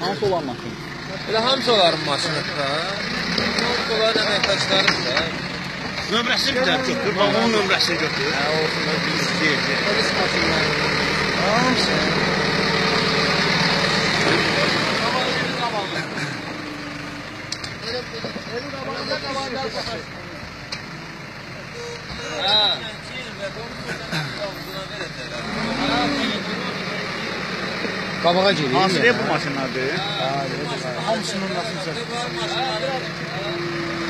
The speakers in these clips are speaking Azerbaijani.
Hansı olan maşın? Elə hamısı onların maşınıdır. Hamısı onların əməkdaşlarıdır da. Nömrəsini bir dənə götür, bax onun nömrəsini götür. Olsun da deyil. Polis maşınları. Hamısı. Qabağa geliyor. Hansı deyə bu maşınlardır? Hamısının nasıl çəkir?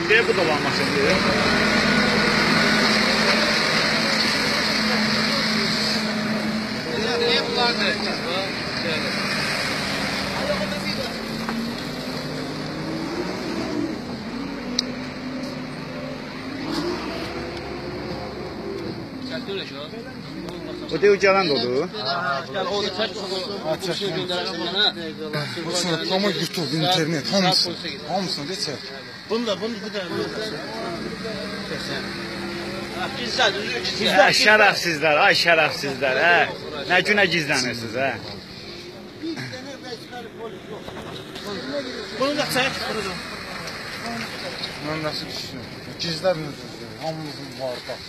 Deyə bu da var maşındır. Niye bunlar da? O deyə o gələn də odur. Gel o da çək. Bu şey göndərəcəm mənə. Bu sonra tamam YouTube, internet, hamısı. Hamısını da çək. Bunu da bu da. Gizlər. Ay şərəfsizlər, ay şərəfsizlər, hə. Nə günə gizlənirsiniz, hə? Bunu da çək, bunu da. Mən nasıl düşünürəm? Gizlər necə? Hamımızın var, bax.